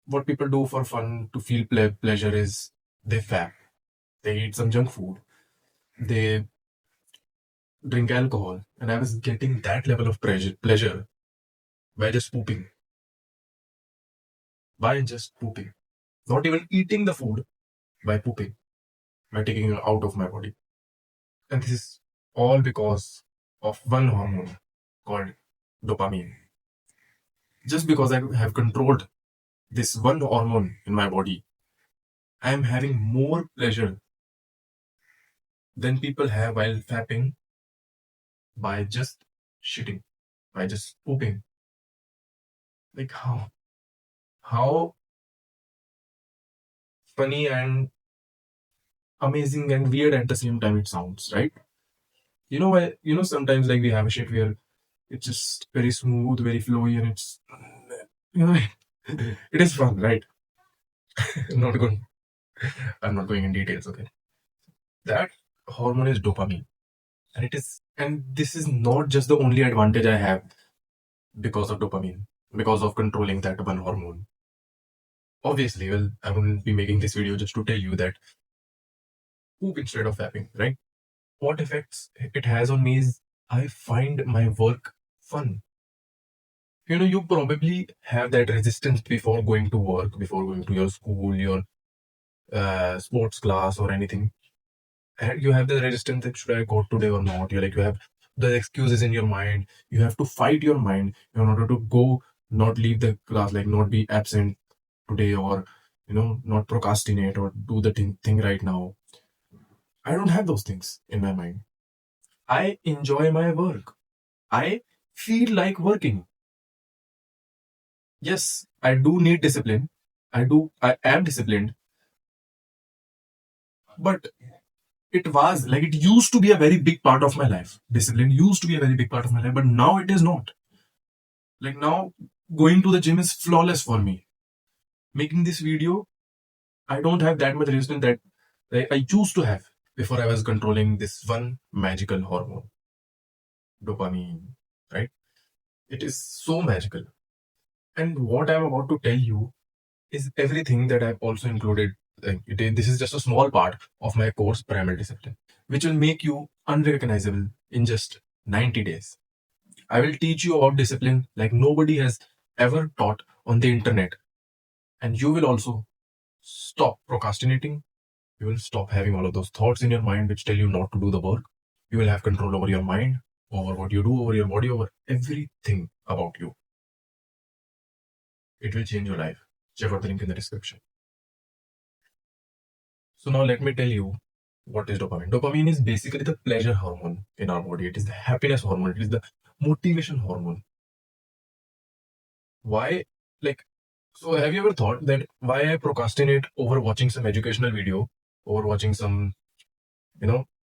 what people do for fun to feel pleasure is they fap, they eat some junk food, they drink alcohol, and I was getting that level of pleasure by just pooping, not even eating the food, by pooping, by taking it out of my body. And this is all because of one hormone called dopamine. Just because I have controlled this one hormone in my body, I am having more pleasure than people have while fapping by just shitting, by just pooping. Like how funny and amazing and weird at the same time it sounds, right? You know why? You know, sometimes like we have a shit where it's just very smooth, very flowy, and it's, you know, it is fun, right? Not good. I'm not going in details. Okay, that hormone is dopamine, and this is not just the only advantage I have because of dopamine, because of controlling that one hormone. Obviously, well, I wouldn't be making this video just to tell you that poop instead of fapping, right? What effects it has on me is I find my work fun. You know, you probably have that resistance before going to work, before going to your school, your sports class, or anything. And you have the resistance that should I go today or not? You have the excuses in your mind. You have to fight your mind in order to go, not leave the class, like not be absent today, or not procrastinate or do the thing right now. I don't have those things in my mind. I enjoy my work. I feel like working. Yes, I do need discipline. I am disciplined, but it used to be a very big part of my life. Discipline used to be a very big part of my life, but now it is not. Like now, going to the gym is flawless for me. Making this video, I don't have that much resistance that I used to have before I was controlling this one magical hormone, dopamine, right? It is so magical. And what I'm about to tell you is everything that I've also included. This is just a small part of my course, Primal Discipline, which will make you unrecognizable in just 90 days. I will teach you about discipline like nobody has ever taught on the internet. And you will also stop procrastinating. You will stop having all of those thoughts in your mind which tell you not to do the work. You will have control over your mind, over what you do, over your body, over everything about you. It will change your life. Check out the link in the description. So now let me tell you what is dopamine. Dopamine is basically the pleasure hormone in our body. It is the happiness hormone. It is the motivation hormone. Why? Like, so have you ever thought that why I procrastinate over watching some educational video, over watching some,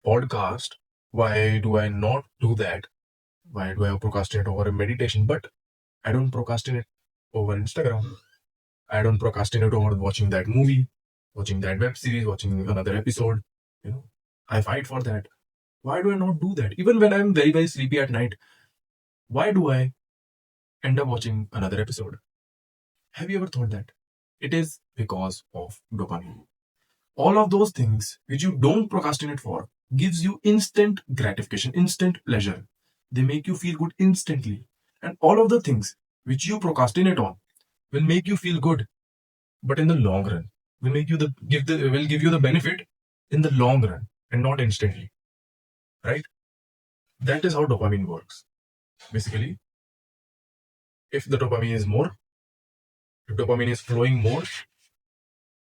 podcast? Why do I not do that? Why do I procrastinate over a meditation? But I don't procrastinate over Instagram. I don't procrastinate over watching that movie, watching that web series, watching another episode. I fight for that. Why do I not do that? Even when I'm very, very sleepy at night, why do I end up watching another episode? Have you ever thought that? It is because of dopamine. All of those things which you don't procrastinate for gives you instant gratification, instant pleasure. They make you feel good instantly. And all of the things which you procrastinate on will make you feel good, but in the long run will give you the benefit in the long run and not instantly, right? That is how dopamine works. Basically, if the dopamine is more, if dopamine is flowing more,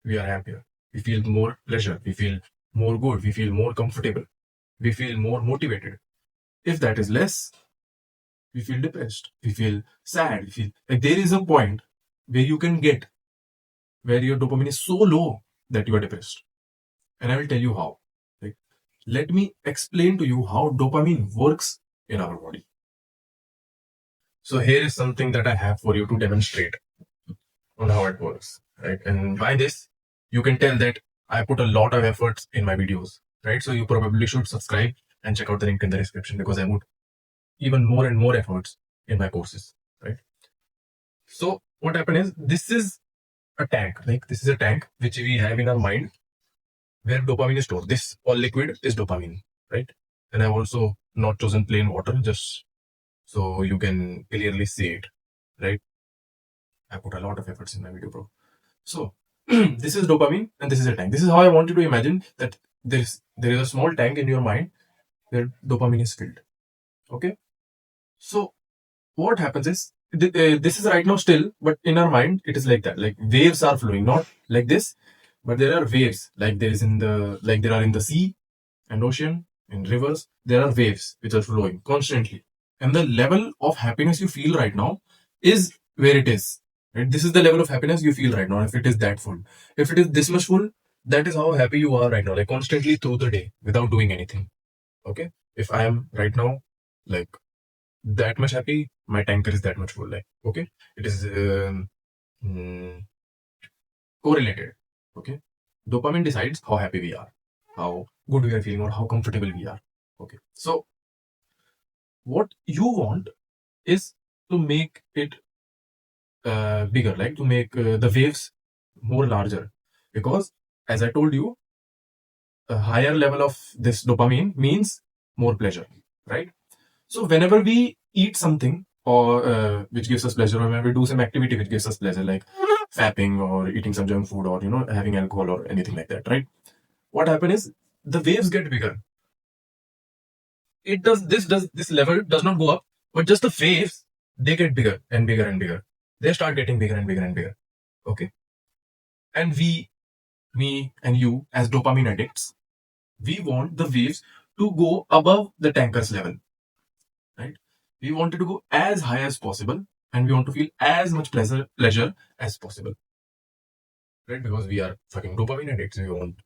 we are happier. We feel more pleasure. We feel more good. We feel more comfortable. We feel more motivated. If that is less, we feel depressed. We feel sad. We feel like there is a point where you can get where your dopamine is so low that you are depressed. And I will tell you how. Like, let me explain to you how dopamine works in our body. So here is something that I have for you to demonstrate on how it works, right? And by this, you can tell that I put a lot of efforts in my videos, right? So you probably should subscribe and check out the link in the description because I put even more and more efforts in my courses, right? So what happened is this is a tank. Like this is a tank which we have in our mind where dopamine is stored. This all liquid is dopamine, right? And I've also not chosen plain water just so you can clearly see it, right? I put a lot of efforts in my video, bro. So this is dopamine and this is a tank. This is how I want you to imagine that there is a small tank in your mind where dopamine is filled. Okay. So what happens is this is right now still, but in our mind it is like that. Like waves are flowing, not like this, but there are waves. Like there are in the sea and ocean, in rivers, there are waves which are flowing constantly. And the level of happiness you feel right now is where it is. Right? This is the level of happiness you feel right now. If it is that full, if it is this much full, that is how happy you are right now, like constantly through the day without doing anything. Okay. If I am right now like that much happy, my tanker is that much full. Like, okay, it is mm, correlated. Okay. Dopamine decides how happy we are, how good we are feeling, or how comfortable we are. Okay. So, what you want is to make it bigger, like to make the waves more larger. Because, as I told you, a higher level of this dopamine means more pleasure, right? So, whenever we eat something or which gives us pleasure, or when we do some activity which gives us pleasure, like fapping or eating some junk food or having alcohol or anything like that, right? What happens is the waves get bigger. This level does not go up, but just the waves, they get bigger and bigger and bigger. They start getting bigger and bigger and bigger. Okay. And me and you as dopamine addicts, we want the waves to go above the tanker's level, right? We want it to go as high as possible, and we want to feel as much pleasure as possible, right? Because we are fucking dopamine addicts. We want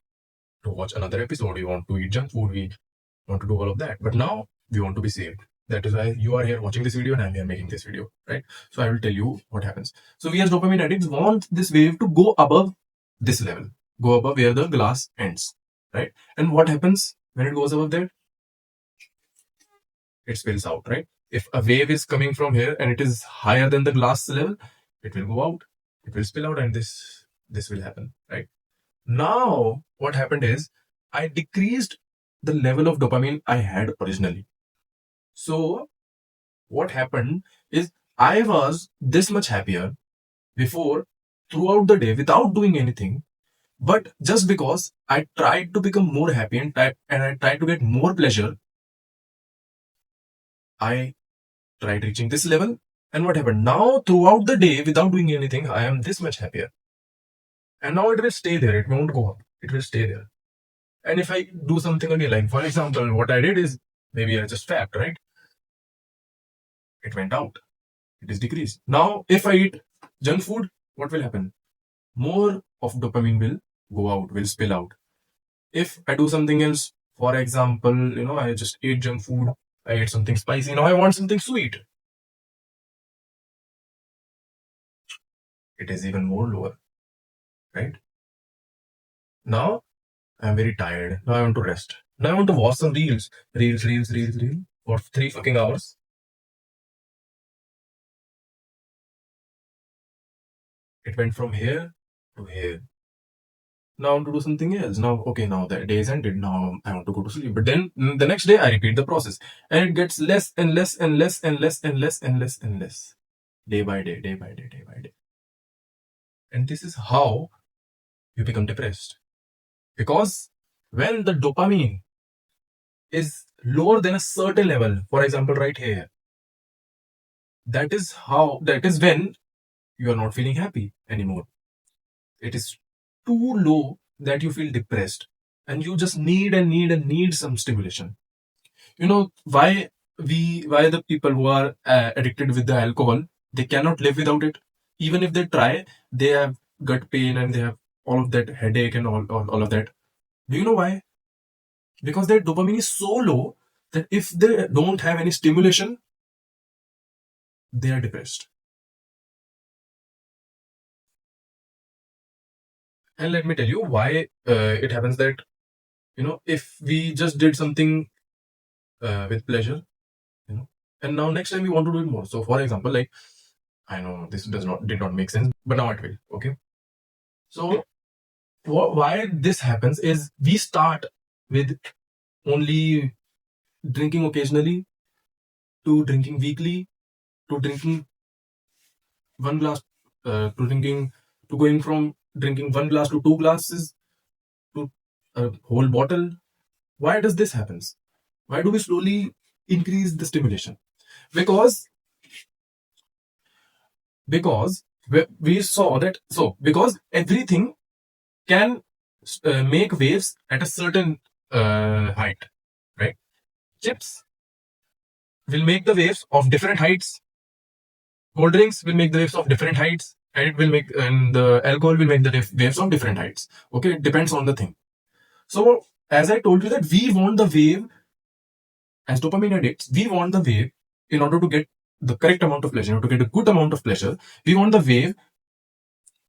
to watch another episode. We want to eat junk food. We want to do all of that. But now we want to be saved. That is why you are here watching this video and I'm here making this video, right? So I will tell you what happens. So we as dopamine addicts want this wave to go above this level, go above where the glass ends, right? And what happens when it goes above there? It spills out, right? If a wave is coming from here and it is higher than the glass level, it will go out, it will spill out, and this will happen, right? Now, what happened is I decreased the level of dopamine I had originally. So, what happened is I was this much happier before throughout the day without doing anything. But just because I tried to become more happy and I tried to get more pleasure, I tried reaching this level. And what happened? Now, throughout the day without doing anything, I am this much happier. And now it will stay there. It won't go up. It will stay there. And if I do something again, like for example, what I did is maybe I just fapped, right? It went out. It is decreased. Now, if I eat junk food, what will happen? More of dopamine will go out, will spill out. If I do something else, for example, I just ate junk food, I ate something spicy, now I want something sweet. It is even more lower, right? Now I'm very tired. Now I want to rest. Now I want to watch some reels. Reels for 3 fucking hours. It went from here to here. Now I want to do something else. Now, okay, now the day is ended. Now I want to go to sleep. But then the next day I repeat the process. And it gets less and less and less and less and less and less and less. Day by day, day by day, day by day. And this is how you become depressed. Because when the dopamine is lower than a certain level, for example, right here, that is when you are not feeling happy anymore. It is too low that you feel depressed and you just need and need and need some stimulation. You know why the people who are addicted with the alcohol, they cannot live without it. Even if they try, they have gut pain and they have all of that headache and all of that. Do you know why? Because their dopamine is so low that if they don't have any stimulation, they are depressed. And let me tell you why it happens that if we just did something with pleasure, and now next time we want to do it more. So for example, like I know this did not make sense, but now it will. Okay. So why this happens is we start with only drinking occasionally, to drinking weekly, to drinking one glass, to drinking, to going from drinking one glass to two glasses to a whole bottle. Why does this happens? Why do we slowly increase the stimulation? Because we saw that, so because everything can make waves at a certain height, right? Chips will make the waves of different heights. Cold drinks will make the waves of different heights, and the alcohol will make the waves of different heights. Okay, it depends on the thing. So as I told you that we want the wave, as dopamine addicts, we want the wave in order to get the correct amount of pleasure, to get a good amount of pleasure. We want the wave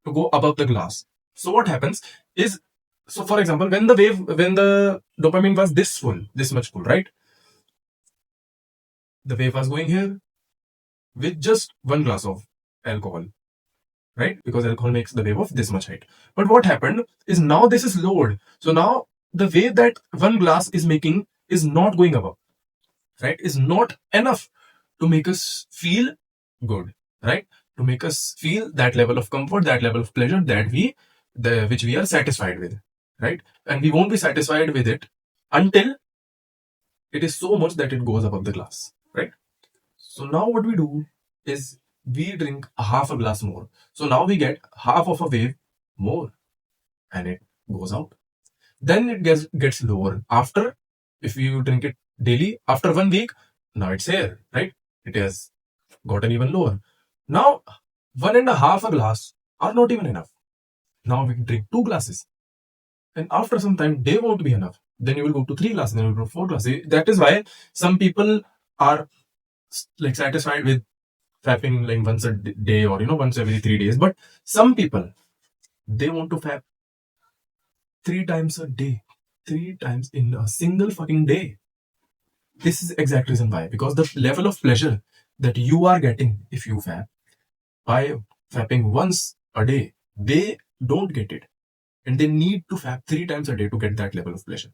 to go above the glass. So what happens is, so for example, when the dopamine was this full, this much full, right? The wave was going here with just one glass of alcohol, right? Because alcohol makes the wave of this much height. But what happened is now this is lowered. So now the wave that one glass is making is not going above, right? Is not enough to make us feel good, right? To make us feel that level of comfort, that level of pleasure that which we are satisfied with, right? And we won't be satisfied with it until it is so much that it goes above the glass, right? So now what we do is we drink a half a glass more. So now we get half of a wave more, and it goes out. Then it gets lower. After, if you drink it daily, after 1 week, now it's here, right? It has gotten even lower. Now, one and a half a glass are not even enough. Now we drink two glasses. And after some time, they won't be enough. Then you will go to three glasses, then you will go to four glasses. That is why some people are like satisfied with fapping like once a day, or once every 3 days. But some people, they want to fap 3 times a day, 3 times in a single fucking day. This is the exact reason why. Because the level of pleasure that you are getting if you fap by fapping once a day, they don't get it. And they need to fap 3 times a day to get that level of pleasure.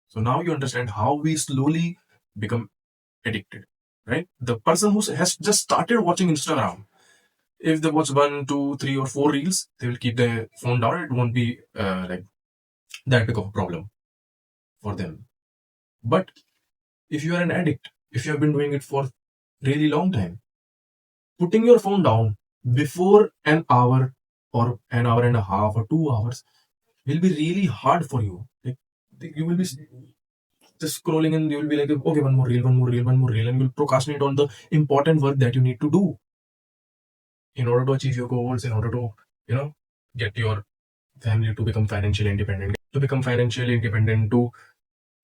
So now you understand how we slowly become addicted, right? The person who has just started watching Instagram, if they watch 1, 2, 3, or 4 reels, they will keep their phone down. It won't be like that big of a problem for them. But if you are an addict, if you have been doing it for really long time, putting your phone down before an hour or an hour and a half or 2 hours will be really hard for you. Like, you will be just scrolling and you will be like, okay, one more reel, one more reel, one more reel, and you'll procrastinate on the important work that you need to do in order to achieve your goals, in order to, get your family to become financially independent, to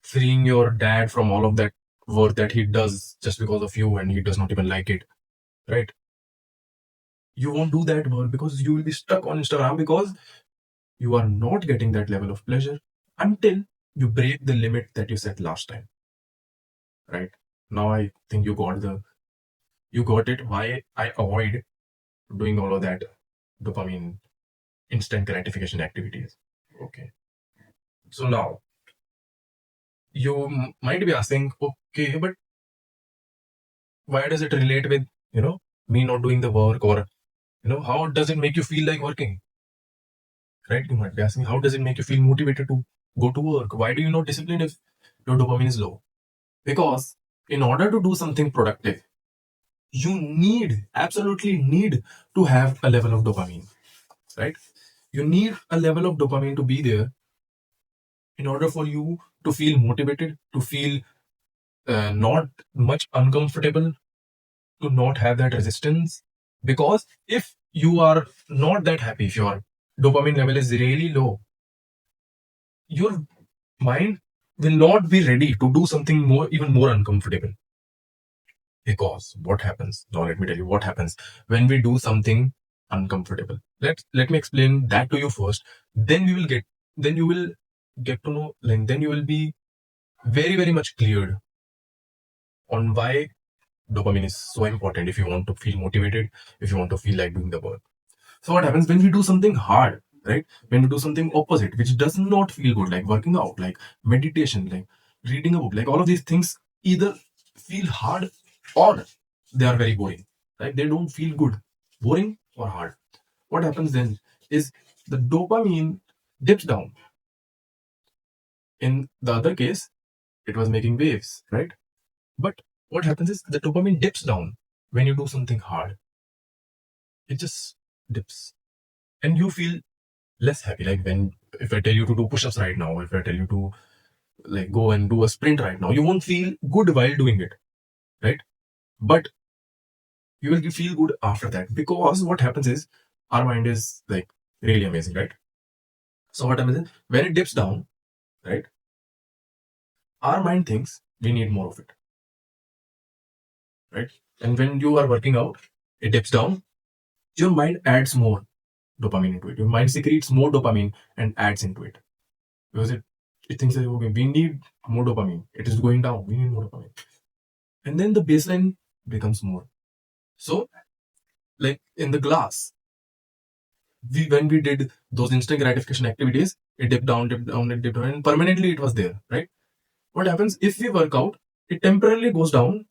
freeing your dad from all of that work that he does just because of you and he does not even like it, right? You won't do that work because you will be stuck on Instagram, because you are not getting that level of pleasure until you break the limit that you set last time, right? Now I think you got it why I avoid doing all of that dopamine instant gratification activities. Okay. So now you might be asking, okay, but why does it relate with, me not doing the work, or, how does it make you feel like working? Right? You might be asking, how does it make you feel motivated to go to work? Why do you not discipline if your dopamine is low? Because in order to do something productive, you absolutely need to have a level of dopamine, right? You need a level of dopamine to be there in order for you to feel motivated, to feel not much uncomfortable, to not have that resistance. Because if you are not that happy, if your dopamine level is really low, your mind will not be ready to do something even more uncomfortable. Because what happens now, let me tell you what happens when we do something uncomfortable. Let me explain that to you first. Then you will get to know, like, then you will be very, very much cleared on why dopamine is so important if you want to feel motivated, if you want to feel like doing the work. So what happens when we do something hard? right? When you do something opposite, which does not feel good, like working out, like meditation, like reading a book, like all of these things either feel hard or they are very boring, right? They don't feel good, boring or hard. What happens then is the dopamine dips down. In the other case, it was making waves, right? But what happens is the dopamine dips down when you do something hard. It just dips. And you feel less happy. Like when, if I tell you to do push ups right now, if I tell you to like go and do a sprint right now, you won't feel good while doing it, right? But you will feel good after that, because what happens is our mind is like really amazing, right? So what happens is when it dips down, right, our mind thinks we need more of it, right? And when you are working out, it dips down, your mind adds more dopamine into it. Your mind secretes more dopamine and adds into it, because it thinks that okay, we need more dopamine. It is going down. We need more dopamine, and then the baseline becomes more. So, like in the glass, we when we did those instant gratification activities, it dipped down, it dipped down, and permanently it was there, right? What happens if we work out? It temporarily goes down,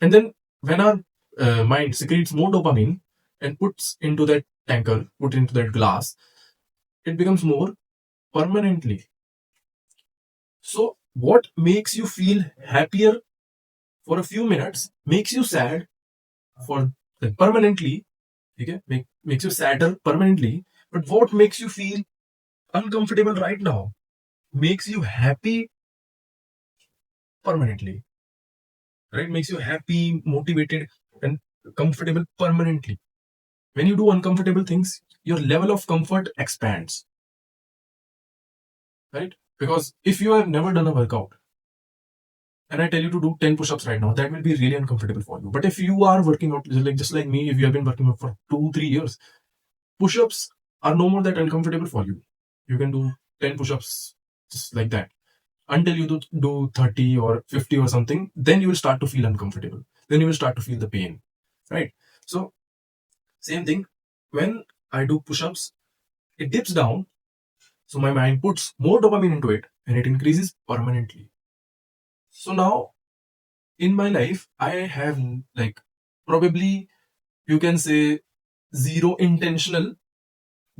and then when our mind secretes more dopamine and puts into that tanker, put into that glass, it becomes more permanently. So, what makes you feel happier for a few minutes makes you sad for like permanently. Okay, makes you sadder permanently. But what makes you feel uncomfortable right now makes you happy permanently, right? Makes you happy, motivated, and comfortable permanently. When you do uncomfortable things, your level of comfort expands, right? Because if you have never done a workout and I tell you to do 10 push-ups right now, that will be really uncomfortable for you. But if you are working out just like me, if you have been working out for 2, 3 years, push-ups are no more that uncomfortable for you. You can do 10 push-ups just like that until you do 30 or 50 or something. Then you will start to feel uncomfortable. Then you will start to feel the pain, right? So same thing, when I do push-ups, it dips down. So my mind puts more dopamine into it and it increases permanently. So now in my life, I have like probably you can say zero intentional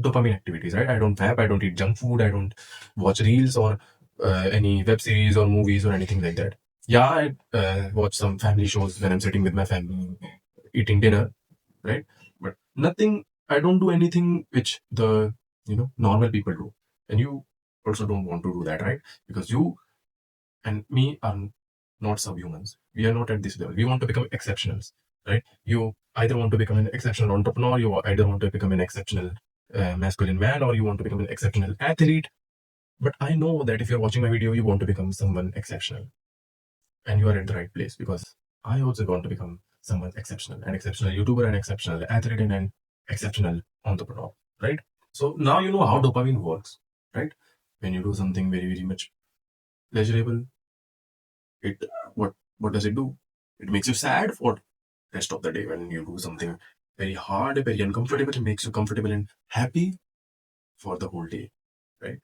dopamine activities, right? I don't vape, I don't eat junk food, I don't watch reels or any web series or movies or anything like that. Yeah, I watch some family shows when I'm sitting with my family eating dinner, right? But nothing, I don't do anything which the normal people do. And you also don't want to do that, right? Because you and me are not subhumans. We are not at this level. We want to become exceptionals, right? You either want to become an exceptional entrepreneur, you either want to become an exceptional masculine man, or you want to become an exceptional athlete. But I know that if you're watching my video, you want to become someone exceptional, and you are at the right place, because I also want to become someone exceptional, an exceptional YouTuber, an exceptional athlete, and an exceptional entrepreneur, right? So now you know how dopamine works, right? When you do something very, very much pleasurable, it what does it do? It makes you sad for rest of the day. When you do something very hard, very uncomfortable, it makes you comfortable and happy for the whole day, right?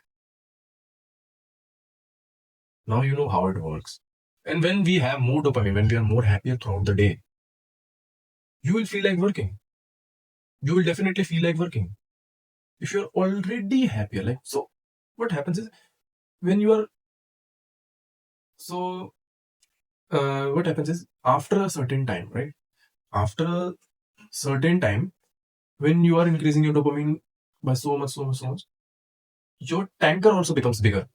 Now you know how it works. And when we have more dopamine, when we are more happier throughout the day, you will feel like working. You will definitely feel like working. If you're already happier, like so, what happens is when you are so what happens is after a certain time, right? After a certain time, when you are increasing your dopamine by so much, so much, so much, your tanker also becomes bigger,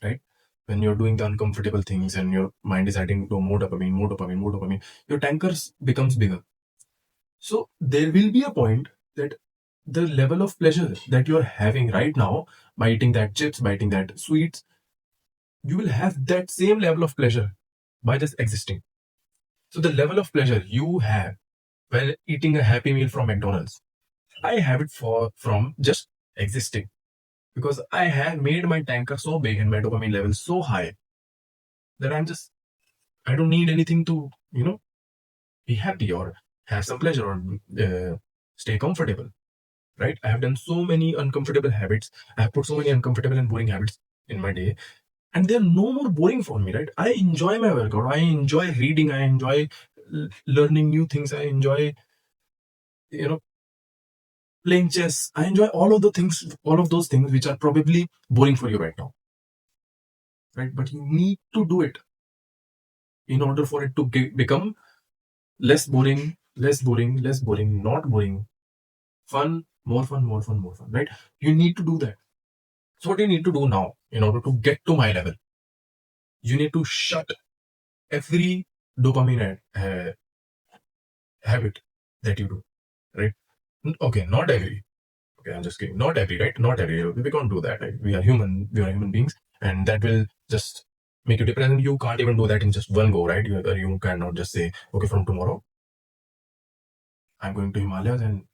right? When you're doing the uncomfortable things and your mind is adding to more dopamine, more dopamine, more dopamine, your tankers becomes bigger. So there will be a point that the level of pleasure that you're having right now by eating that chips, by eating that sweets, you will have that same level of pleasure by just existing. So the level of pleasure you have when eating a happy meal from McDonald's, I have it from just existing, because I have made my tanker so big and my dopamine level so high that I don't need anything to be happy or have some pleasure or stay comfortable, right? I have done so many uncomfortable habits. I have put so many uncomfortable and boring habits in my day, and they're no more boring for me, right? I enjoy my workout. I enjoy reading. I enjoy learning new things. I enjoy, you know, playing chess. I enjoy all of the things, all of those things which are probably boring for you right now, right? But you need to do it in order for it to become less boring, less boring, less boring, not boring, fun, more fun, more fun, more fun, right? You need to do that. So what you need to do now in order to get to my level, you need to shut every dopamine habit that you do, right? Okay, not every. Okay, I'm just kidding. Not every, right? Not every. We can't do that. Right? We are human. We are human beings, and that will just make you depressed. And you can't even do that in just one go, right? You cannot just say, okay, from tomorrow I'm going to Himalayas and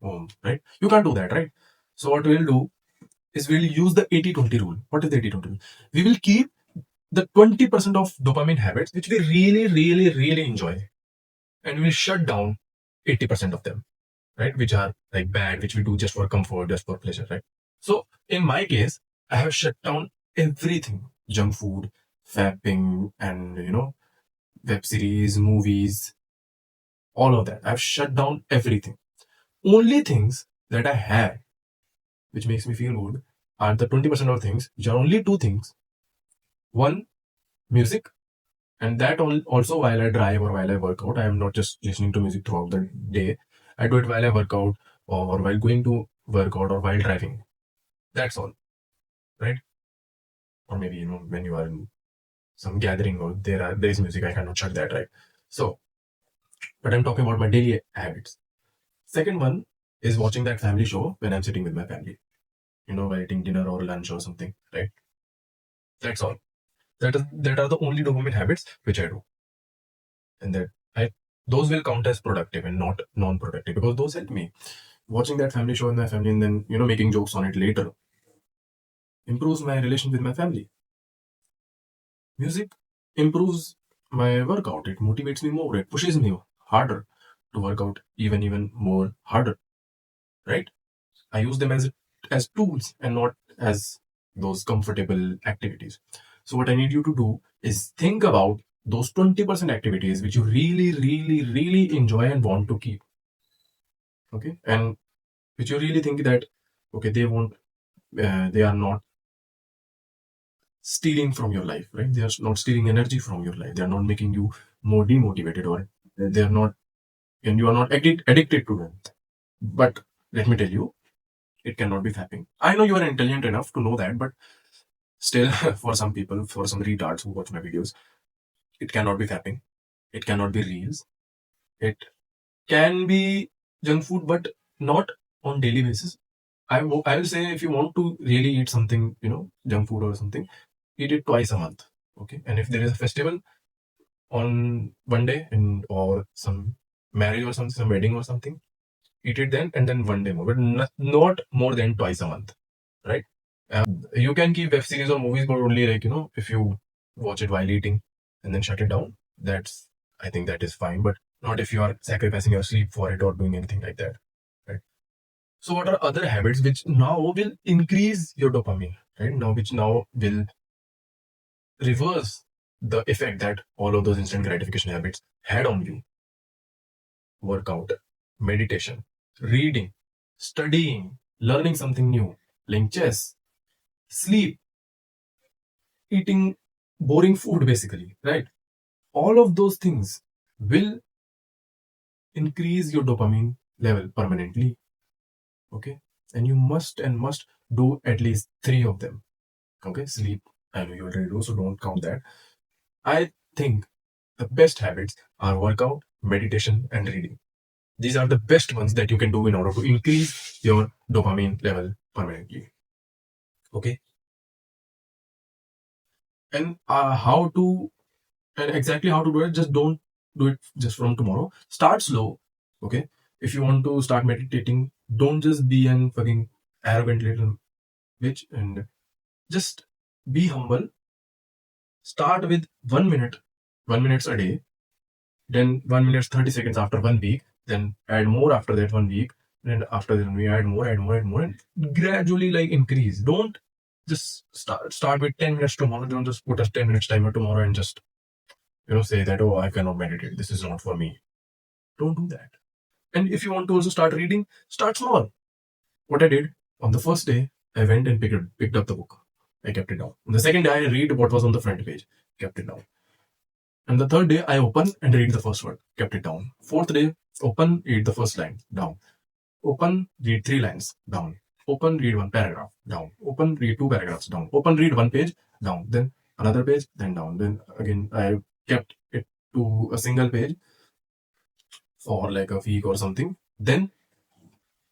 home, right? You can't do that, right? So what we'll do is we'll use the 80-20 rule. What is the 80-20 rule? We will keep the 20% of dopamine habits which we really, really, really enjoy, and we'll shut down 80% of them, right? Which are like bad, which we do just for comfort, just for pleasure, right? So in my case, I have shut down everything: junk food, fapping, and web series, movies, all of that. I've shut down everything. Only things that I have, which makes me feel good, are the 20% of things, which are only two things. One, music, and that also while I drive or while I work out. I am not just listening to music throughout the day. I do it while I work out or while going to work out or while driving. That's all, right? Or maybe when you are in some gathering or there is music, I cannot shut that, right? So, but I'm talking about my daily habits. Second one is watching that family show when I'm sitting with my family. While eating dinner or lunch or something, right? That's all. That are the only dopamine habits which I do, and that I those will count as productive and not non-productive because those help me. Watching that family show with my family and then making jokes on it later improves my relation with my family. Music improves my workout. It motivates me more. It pushes me harder to work out even more harder. Right? I use them as tools and not as those comfortable activities. So what I need you to do is think about those 20% activities which you really, really, really enjoy and want to keep. Okay, and which you really think that okay they are not stealing from your life, right? They are not stealing energy from your life. They are not making you more demotivated, or they are not, and you are not addicted to them. But let me tell you, it cannot be fapping. I know you are intelligent enough to know that, but still, for some people, for some retards who watch my videos, it cannot be fapping. It cannot be reels. It can be junk food, but not on daily basis. I will say if you want to really eat something, junk food or something, eat it twice a month. Okay, and if there is a festival on one day and or some marriage or something, some wedding or something, eat it then and then one day more, but not more than twice a month, right? You can keep web series or movies, but only like if you watch it while eating and then shut it down. That's I think that is fine, but not if you are sacrificing your sleep for it or doing anything like that, right? So what are other habits which now will increase your dopamine, right? Now which now will reverse the effect that all of those instant gratification habits had on you: workout, meditation, reading, studying, learning something new, playing chess, sleep, eating boring food, basically, right? All of those things will increase your dopamine level permanently. Okay. And you must do at least three of them. Okay. Sleep, I know you already do, so don't count that. I think the best habits are workout, meditation, and reading. These are the best ones that you can do in order to increase your dopamine level permanently. Okay. And how to and exactly how to do it, just don't do it just from tomorrow. Start slow. Okay. If you want to start meditating, don't just be an fucking arrogant little bitch and just be humble. Start with 1 minute, 1 minutes a day, then 1 minute 30 seconds after 1 week, then add more after that 1 week, And after that, we add more, add more, add more, and gradually like increase. Don't just start with 10 minutes tomorrow. Don't just put a 10 minutes timer tomorrow and just say that, oh, I cannot meditate. This is not for me. Don't do that. And if you want to also start reading, start small. What I did on the first day, I went and picked up the book. I kept it down. On the second day, I read what was on the front page, kept it down. And the third day, I open and read the first word, kept it down. Fourth day, open, read the first line, down. Open, read three lines, down. Open, read one paragraph, down. Open, read two paragraphs, down. Open, read one page, down. Then another page, then down. Then again, I kept it to a single page for like a week or something. Then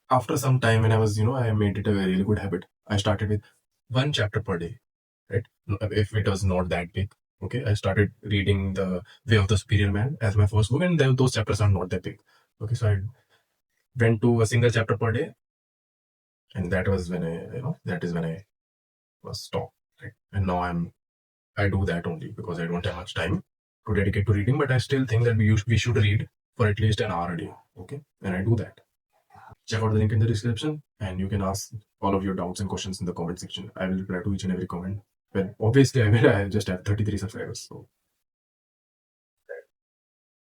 after some time, when I was, I made it a really good habit. I started with one chapter per day, right? If it was not that big. Okay, I started reading The Way of the Superior Man as my first book, and then those chapters are not that big. Okay, so I went to a single chapter per day, and that was when that is when I was stopped. Right? And now I do that only because I don't have much time to dedicate to reading, but I still think that we should read for at least an hour a day. Okay, and I do that. Check out the link in the description, and you can ask all of your doubts and questions in the comment section. I will reply to each and every comment. Well, obviously, I just have 33 subscribers, so